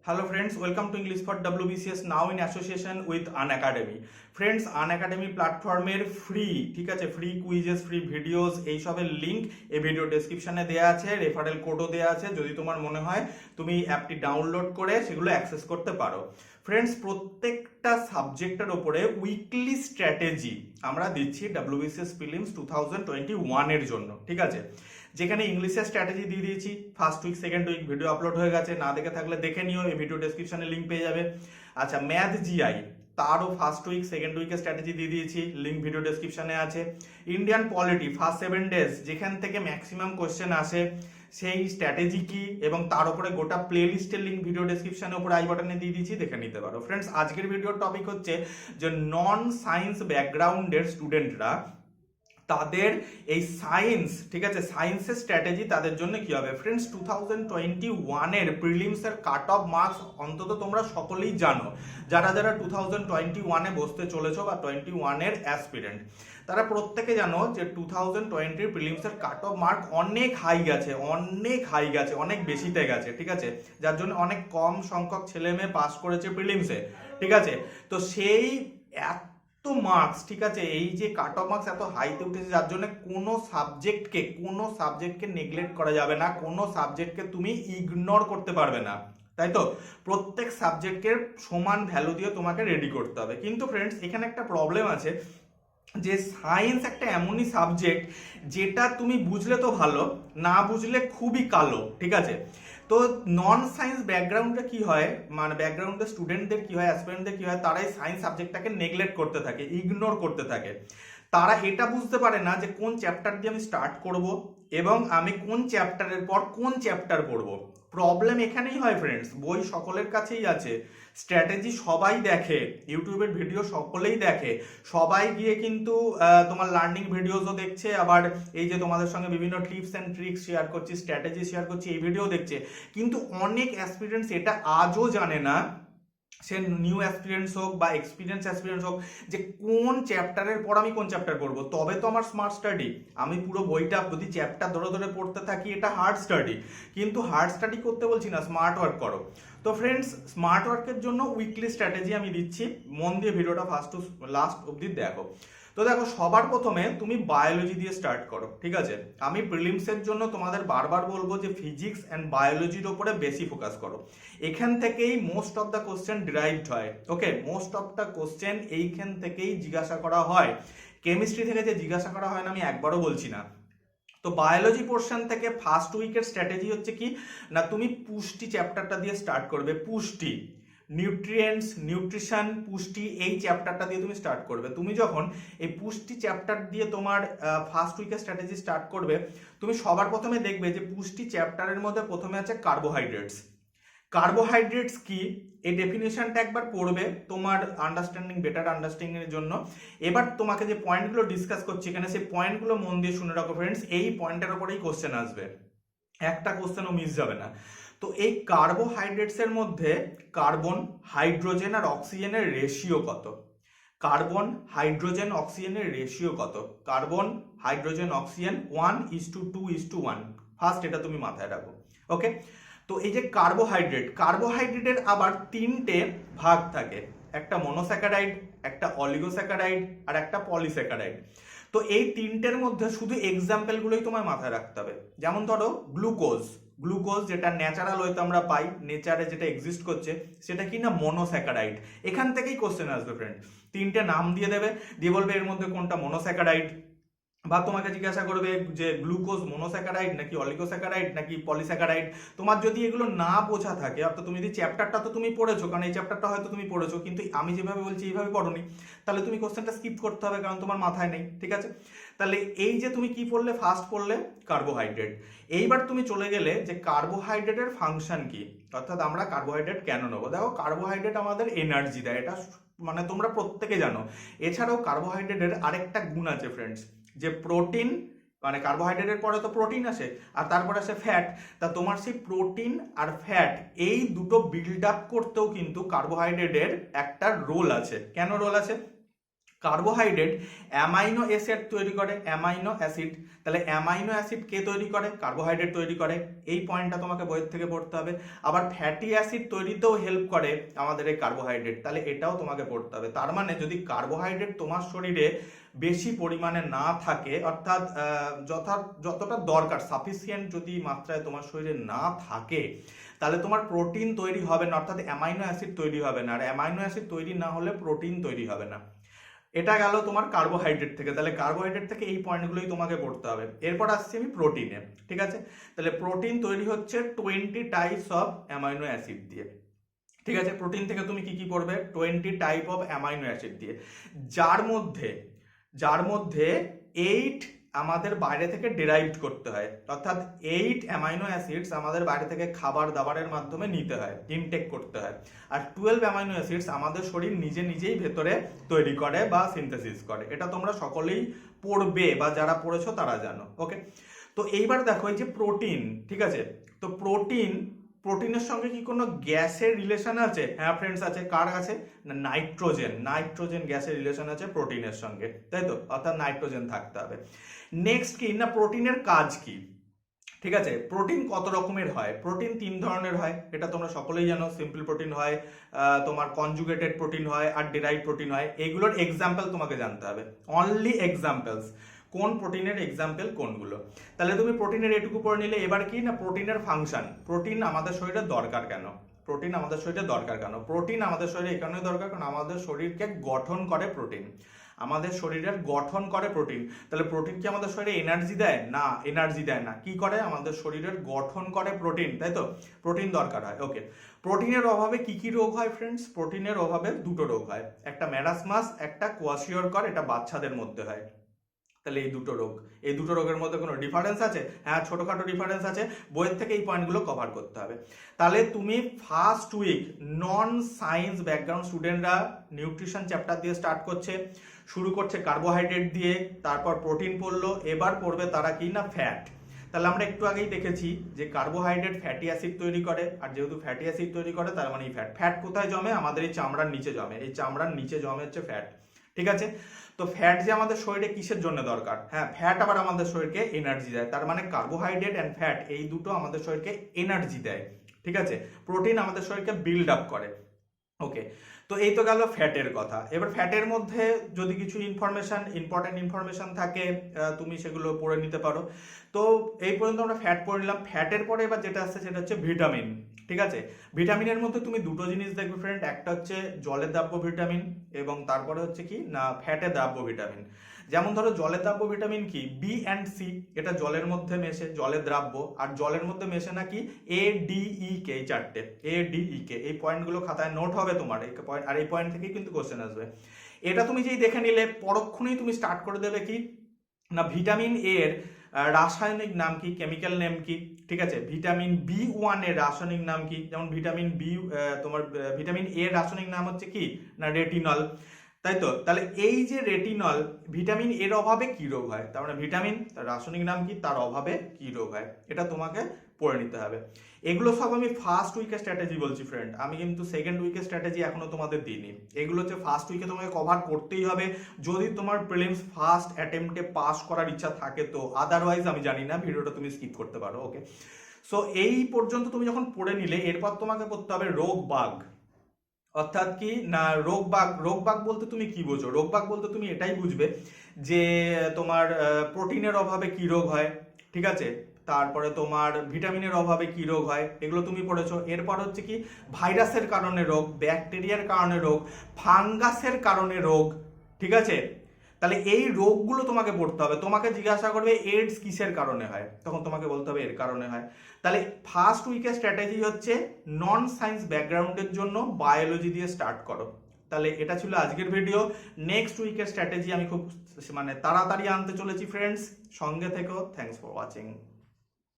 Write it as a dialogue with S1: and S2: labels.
S1: Hello friends, welcome to English for WBCS now in association with Unacademy. Friends, Unacademy প্ল্যাটফর্মের free, ঠিক আছে, free quizzes, free videos এইসবের link এই video ডেসক্রিপশনে দেওয়া আছে, রেফারেল কোডও দেওয়া আছে। যদি তোমার মনে হয় তুমি অ্যাপটি ডাউনলোড করে সেগুলো অ্যাক্সেস করতে পারো। ফ্রেন্ডস, প্রত্যেকটা সাবজেক্টের ওপরে উইকলি স্ট্র্যাটেজি আমরা দিচ্ছি WBCS প্রিলিমস 2021 এর জন্য, ঠিক আছে। যেখানে ইংলিশের স্ট্র্যাটেজি দিয়ে দিয়েছি, first week second week video upload হয়ে গেছে, না দেখে থাকলে দেখে নিও, এই ভিডিও ডেসক্রিপশনে লিঙ্ক পেয়ে যাবে। আচ্ছা, ম্যাথ জিআই তারও ফার্স্ট উইক সেকেন্ড উইকের স্ট্র্যাটেজি দিয়ে দিয়েছি, লিঙ্ক ভিডিও ডেসক্রিপশনে আছে। ইন্ডিয়ান পলিটি ফার্স্ট 7 ডেজ, যেখান থেকে ম্যাক্সিমাম কোয়েশ্চেন আসে, সেই স্ট্র্যাটেজি কি এবং তার উপরে গোটা প্লে লিস্টের লিঙ্ক ভিডিও ডেসক্রিপশনের উপরে আই বাটনে দিয়ে দিয়েছি, দেখে নিতে পারো। ফ্রেন্ডস, আজকের ভিডিওর টপিক হচ্ছে যে নন সায়েন্স ব্যাকগ্রাউন্ডের স্টুডেন্টরা তাদের এই সায়েন্স, ঠিক আছে, সায়েন্সের স্ট্র্যাটেজি তাদের জন্য কি হবে। ফ্রেন্ডস, 2021 এর প্রিলিমসের কাট অফ মার্কস অন্তত তোমরা সকলেই জানো, যারা যারা 2021 বসতে চলেছো বা 21 এর অ্যাসপিরেন্ট, তারা প্রত্যেকে জানো যে 2020 প্রিলিমসের কাট অফ মার্ক অনেক হাই গেছে, অনেক বেশিতে গেছে, ঠিক আছে, যার জন্য অনেক কম সংখ্যক ছেলে মেয়ে পাস করেছে প্রিলিমসে, ঠিক আছে। তো সেই মার্কস, ঠিক আছে, এই যে কাট অফ মার্কস এত হাইতে উঠেছে, যার জন্য কোনো সাবজেক্টকে নেগলেক্ট করা যাবে না, কোনো সাবজেক্টকে তুমি ইগনোর করতে পারবে না, তাই তো। প্রত্যেক সাবজেক্টের সমান ভ্যালু দিয়ে তোমাকে রেডি করতে হবে। কিন্তু ফ্রেন্ডস, এখানে একটা প্রবলেম আছে যে সায়েন্স একটা এমনই সাবজেক্ট যেটা তুমি বুঝলে তো ভালো, না বুঝলে খুবই কালো, ঠিক আছে। তো নন সায়েন্স ব্যাকগ্রাউন্ডে কি হয়, মানে ব্যাকগ্রাউন্ডের স্টুডেন্টদের কি হয়, অ্যাসপিরেন্টদের কি হয়, তারাই সায়েন্স সাবজেক্টটাকে নেগলেক্ট করতে থাকে, ইগনোর করতে থাকে। তারা এটা বুঝতে পারে না যে কোন চ্যাপ্টার দিয়ে আমি স্টার্ট করব এবং আমি কোন চ্যাপ্টারের পর কোন চ্যাপ্টার পড়ব। প্রবলেম এখানেই হয় ফ্রেন্ডস, বই সকলের কাছেই আছে, স্ট্র্যাটেজি সবাই দেখে, ইউটিউবের ভিডিও সকলেই দেখে, সবাই গিয়ে কিন্তু তোমার লার্নিং ভিডিওসও দেখছে, আবার এই যে তোমাদের সঙ্গে বিভিন্ন টিপস অ্যান্ড ট্রিক্স শেয়ার করছি, স্ট্র্যাটেজি শেয়ার করছি, এই ভিডিও দেখছে। কিন্তু অনেক অ্যাসপিরেন্টস এটা আজও জানে না, সে নিউ অ্যাসপিরেন্টস হোক বা এক্সপিরিয়েন্স অ্যাসপিরেন্টস হোক, যে কোন চ্যাপ্টারের পর আমি কোন চ্যাপ্টার পড়বো, তবে তো আমার স্মার্ট স্টাডি। আমি পুরো বইটা যদি চ্যাপ্টার ধরে ধরে পড়তে থাকি, এটা হার্ড স্টাডি। কিন্তু হার্ড স্টাডি করতে বলছি না, স্মার্ট ওয়ার্ক করো। তো ফ্রেন্ডস, স্মার্ট ওয়ার্কের জন্য উইকলি স্ট্র্যাটেজি আমি দিচ্ছি, মন দিয়ে ভিডিওটা ফার্স্ট টু লাস্ট অবধি দেখো। তো দেখো, সবার প্রথমে তুমি বায়োলজি দিয়ে স্টার্ট করো, ঠিক আছে। আমি প্রিলিমসের জন্য তোমাদের বারবার বলবো যে ফিজিক্স অ্যান্ড বায়োলজির ওপরে বেশি ফোকাস করো। এখান থেকেই most of the question derived হয়, ওকে, মোস্ট অফ দ্য কোশ্চেন এইখান থেকেই জিজ্ঞাসা করা হয়। কেমিস্ট্রি থেকে যে জিজ্ঞাসা করা হয় না আমি একবারও বলছি না। তো বায়োলজি পোর্শন থেকে ফার্স্ট উইকের স্ট্র্যাটেজি হচ্ছে কি না, তুমি পুষ্টি চ্যাপ্টারটা দিয়ে স্টার্ট করবে। পুষ্টি, নিউট্রিয়েন্টস, নিউট্রিশন, পুষ্টি, এই চ্যাপ্টারটা দিয়ে তুমি স্টার্ট করবে। তুমি যখন এই পুষ্টি চ্যাপ্টার দিয়ে তোমার ফার্স্ট উইকের স্ট্র্যাটেজি স্টার্ট করবে, তুমি সবার প্রথমে দেখবে যে পুষ্টি চ্যাপ্টারের মধ্যে প্রথমে আছে কার্বোহাইড্রেটস। কার্বোহাইড্রেটস কি, এই ডেফিনেশনটা একবার পড়বে তোমার বেটার আন্ডারস্ট্যান্ডিং এর জন্য। এবার তোমাকে যে পয়েন্টগুলো ডিসকাস করছি এখানে, সেই পয়েন্টগুলো মন দিয়ে শুনে রাখো ফ্রেন্ডস, এই পয়েন্টের উপরেই কোশ্চেন আসবে, একটা কোশ্চেনও মিস যাবে না। তো এই কার্বোহাইড্রেটস এর মধ্যে কার্বন, হাইড্রোজেন আর অক্সিজেনের রেশিও কত, কার্বন, হাইড্রোজেন, অক্সিজেনের রেশিও কত, কার্বন, হাইড্রোজেন, অক্সিজেন 1:2:1, ফার্স্ট এটা তুমি মাথায় রাখো, ওকে। তো এই যে কার্বোহাইড্রেটের আবার 3টে ভাগ থাকে, একটা মনোস্যাকারাইড, একটা অলিগোস্যাকারাইড আর একটা পলিস্যাকারাইড। তো এই 3টের মধ্যে শুধু এক্সাম্পলগুলোই তোমায় মাথায় রাখতে হবে। যেমন ধরো গ্লুকোজ যেটা ন্যাচারাল ওয়েতে আমরা পাই, নেচারে যেটা এক্সিস্ট করছে, সেটা কি না মনোস্যাকারাইড। এখান থেকেই কোশ্চেন আসবে ফ্রেন্ড, 3টে নাম দিয়ে দেবে, দিয়ে বলবে এর মধ্যে কোনটা মনোস্যাকারাইড, বা তোমাকে জিজ্ঞাসা করবে যে গ্লুকোজ মনোস্যাকারাইড নাকি অলিগোস্যাকারাইড নাকি পলিস্যাকারাইড। তোমার যদি এগুলো না বোঝা থাকে, অর্থাৎ তুমি যদি চ্যাপ্টারটা তো তুমি পড়েছো, কারণ এই চ্যাপ্টারটা হয়তো তুমি পড়েছো, কিন্তু আমি যেভাবে বলছি এইভাবে পড়োনি, তাহলে তুমি কোশ্চেনটা স্কিপ করতে হবে, কারণ তোমার মাথায় নেই, ঠিক আছে। তাহলে এই যে তুমি কি পড়লে, ফার্স্ট পড়লে কার্বোহাইড্রেট। এইবার তুমি চলে গেলে যে কার্বোহাইড্রেটের ফাংশন কি, অর্থাৎ আমরা কার্বোহাইড্রেট কেন নেবো। দেখো, কার্বোহাইড্রেট আমাদের এনার্জি দেয়, এটা মানে তোমরা প্রত্যেকে জানো। এছাড়াও কার্বোহাইড্রেটের আরেকটা গুণ আছে ফ্রেন্ডস, যে প্রোটিন, মানে কার্বোহাইড্রেটের পরে তো প্রোটিন আসে আর তারপরে আসে ফ্যাট। তা তোমার সেই প্রোটিন আর ফ্যাট এই দুটো বিল্ড আপ করতেও কিন্তু কার্বোহাইড্রেটের একটা রোল আছে। কেন রোল আছে, কার্বোহাইড্রেট অ্যামাইনো অ্যাসিড তৈরি করে, অ্যামাইনো অ্যাসিড। তাহলে অ্যামাইনো অ্যাসিড কে তৈরি করে? কার্বোহাইড্রেট তৈরি করে। এই পয়েন্টটা তোমাকে বইয়ের থেকে পড়তে হবে। আবার ফ্যাটি অ্যাসিড তৈরিতেও হেল্প করে আমাদের এই কার্বোহাইড্রেট, তাহলে এটাও তোমাকে পড়তে হবে। তার মানে যদি কার্বোহাইড্রেট তোমার শরীরে বেশি পরিমাণে না থাকে, অর্থাৎ যতটা দরকার সাফিসিয়েন্ট যদি মাত্রায় তোমার শরীরে না থাকে, তাহলে তোমার প্রোটিন তৈরি হবে না, অর্থাৎ অ্যামাইনো অ্যাসিড তৈরি হবে না। আর অ্যামাইনো অ্যাসিড তৈরি না হলে প্রোটিন তৈরি হবে না। এটা গেল তোমার কার্বোহাইড্রেট থেকে। তাহলে কার্বোহাইড্রেট থেকে এই পয়েন্টগুলোই তোমাকে পড়তে হবে। এরপর আসছি আমি প্রোটিনে, ঠিক আছে? তাহলে প্রোটিন তৈরি হচ্ছে 20 টাইপস অফ অ্যামাইনো অ্যাসিড দিয়ে, ঠিক আছে? প্রোটিন থেকে তুমি কি কি পড়বে? 20 টাইপ অফ অ্যামাইনো অ্যাসিড দিয়ে, যার মধ্যে 8 আমাদের বাইরে থেকে ডিরাইভড করতে হয়, অর্থাৎ 8 অ্যামাইনো অ্যাসিডস আমাদের বাইরে থেকে খাবার দাবারের মাধ্যমে নিতে হয়, ইনটেক করতে হয়। আর 12 অ্যামাইনো অ্যাসিডস আমাদের শরীর নিজেই ভেতরে তৈরি করে বা সিনথেসিস করে। এটা তোমরা সকলেই পড়বে বা যারা পড়েছো তারা জানো, ওকে? তো এইবার দেখো এই যে প্রোটিন, ঠিক আছে? তো প্রোটিনের সঙ্গে কি কোনো গ্যাসের রিলেশন আছে? হ্যাঁ ফ্রেন্ডস আছে। কার আছে? না নাইট্রোজেন গ্যাসের রিলেশন আছে প্রোটিনের সঙ্গে, তাই তো? অর্থাৎ নাইট্রোজেন থাকতে হবে। নেক্সট কি না, প্রোটিনের কাজ কি? ঠিক আছে, প্রোটিন কত রকমের হয়? প্রোটিন 3 ধরনের হয়, এটা তোমরা সকলেই জানো। সিম্পল প্রোটিন হয়, তোমার কনজুগেটেড প্রোটিন হয়, আর ডিরাইভড প্রোটিন হয়। এগুলোর এক্সাম্পল তোমাকে জানতে হবে, অনলি এক্সাম্পলস, কোন প্রোটিনের এক্সাম্পল কোনগুলো। তাহলে তুমি প্রোটিনের এটুকু পড়ে নিলে। এবার কি না, প্রোটিনের ফাংশন। প্রোটিন আমাদের শরীরে দরকার কেন? প্রোটিন আমাদের শরীরে দরকার কেন? প্রোটিন আমাদের শরীরে এই কারণে দরকার কারণ আমাদের শরীরকে গঠন করে প্রোটিন, আমাদের শরীরের গঠন করে প্রোটিন। তাহলে প্রোটিন কি আমাদের শরীরে এনার্জি দেয়? না, এনার্জি দেয় না। কি করে? আমাদের শরীরের গঠন করে প্রোটিন, তাই তো? প্রোটিন দরকার হয়, ওকে। প্রোটিনের অভাবে কি কি রোগ হয় ফ্রেন্ডস? প্রোটিনের অভাবে দুটো রোগ হয়, একটা ম্যারাসমাস, একটা কোয়াশিওরকর। এটা বাচ্চাদের মধ্যে হয়। তাহলে এই দুটো রোগের মধ্যে কোনো ডিফারেন্স আছে? হ্যাঁ, ছোটখাটো ডিফারেন্স আছে। বইয়ের থেকে এই পয়েন্টগুলো কভার করতে হবে। তাহলে তুমি first week non science background স্টুডেন্টরা নিউট্রিশন চ্যাপ্টার দিয়ে স্টার্ট করছে, শুরু করছে কার্বোহাইড্রেট দিয়ে, তারপর প্রোটিন পড়লো, এবার পড়বে তারা কি না ফ্যাট। তাহলে আমরা একটু আগেই দেখেছি যে কার্বোহাইড্রেট ফ্যাটি অ্যাসিড তৈরি করে, আর যেহেতু ফ্যাটি অ্যাসিড তৈরি করে তার মানে এই ফ্যাট কোথায় জমে? আমাদের এই চামড়ার নিচে জমে। এই চামড়ার নিচে জমে হচ্ছে ফ্যাট, ঠিক আছে? তো ফ্যাট যে আমাদের শরীরে কিসের জন্য দরকার? হ্যাঁ, ফ্যাট আবার আমাদের শরীরকে এনার্জি দেয়। তার মানে কার্বোহাইড্রেট অ্যান্ড ফ্যাট এই দুটো আমাদের শরীরকে এনার্জি দেয়, ঠিক আছে? প্রোটিন আমাদের শরীরকে বিল্ড আপ করে, ওকে। তো এই তো গেল ফ্যাটের কথা। এবার ফ্যাটের মধ্যে যদি কিছু ইম্পর্টেন্ট ইনফরমেশন থাকে তুমি সেগুলো পড়ে নিতে পারো। তো এই পর্যন্ত আমরা ফ্যাট পড়ে নিলাম। ফ্যাটের পরে এবার যেটা আসছে সেটা হচ্ছে ভিটামিন, ঠিক আছে? ভিটামিনের মধ্যে তুমি দুটো জিনিস দেখবে ফ্রেন্ড, একটা হচ্ছে জলে দ্রাব্য ভিটামিন এবং তারপরে হচ্ছে কি না ফ্যাটে দ্রাব্য ভিটামিন। যেমন ধরো জলে দ্রাব্য ভিটামিন কি? বি অ্যান্ড সি, এটা জলের মধ্যে মেশে, জলে দ্রাব্য। আর জলের মধ্যে মেশে নাকি এ ডি ই কে, এই চারটে এ ডি ই কে। এই পয়েন্টগুলো খাতায় নোট হবে তোমার, এই পয়েন্ট, আর এই পয়েন্ট থেকেই কিন্তু কোশ্চেন আসবে। এটা তুমি যেই দেখে নিলে পরক্ষণেই তুমি স্টার্ট করে দেবে কি না ভিটামিন এর রাসায়নিক নাম কি, কেমিক্যাল নেম কি, ঠিক আছে? ভিটামিন B1 এর রাসায়নিক নাম কি? যেমন ভিটামিন বি, তোমার ভিটামিন এ এর রাসায়নিক নাম হচ্ছে কি না রেটিনল, তাই তো? তাহলে এই যে রেটিনল, ভিটামিন এর অভাবে কি রোগ হয়? তার মানে ভিটামিন, তার রাসায়নিক নাম কি, তার অভাবে কি রোগ হয়, এটা তোমাকে পড়ে নিতে হবে। এগুলো সব আমি ফার্স্ট উইকের স্ট্র্যাটেজি বলছি ফ্রেন্ড, আমি কিন্তু সেকেন্ড উইকের স্ট্র্যাটেজি এখনো তোমাদের দিইনি। এগুলো হচ্ছে ফার্স্ট উইকে তোমাকে কভার করতেই হবে যদি তোমার প্রিলিমস ফার্স্ট অ্যাটেম্পটে পাস করার ইচ্ছা থাকে। তো আদারওয়াইজ আমি জানি না, ভিডিওটা তুমি স্কিপ করতে পারো, ওকে। সো এই পর্যন্ত তুমি যখন পড়ে নিলে, এরপর তোমাকে পড়তে হবে রোগ বাগ। অর্থাৎ কি না রোগ বাগ বলতে তুমি কি বোঝো? রোগ বাগ বলতে তুমি এটাই বুঝবে যে তোমার প্রোটিনের অভাবে কি রোগ হয়, ঠিক আছে? তারপরে তোমার ভিটামিনের অভাবে কি রোগ হয়, এগুলো তুমি পড়েছো। এরপর হচ্ছে কি ভাইরাসের কারণে রোগ, ব্যাকটেরিয়ার কারণে রোগ, ফাঙ্গাসের কারণে রোগ, ঠিক আছে? তাহলে এই রোগগুলো তোমাকে পড়তে হবে। তোমাকে জিজ্ঞাসা করবে এইডস কিসের কারণে হয়, তখন তোমাকে বলতে হবে এর কারণে হয়। তাহলে ফার্স্ট উইকের স্ট্র্যাটেজি হচ্ছে নন সায়েন্স ব্যাকগ্রাউন্ডের জন্য বায়োলজি দিয়ে স্টার্ট করো। তাহলে এটা ছিল আজকের ভিডিও। নেক্সট উইকের স্ট্র্যাটেজি আমি খুব তাড়াতাড়ি আনতে চলেছি ফ্রেন্ডস, সঙ্গে থেকো। Thanks for watching.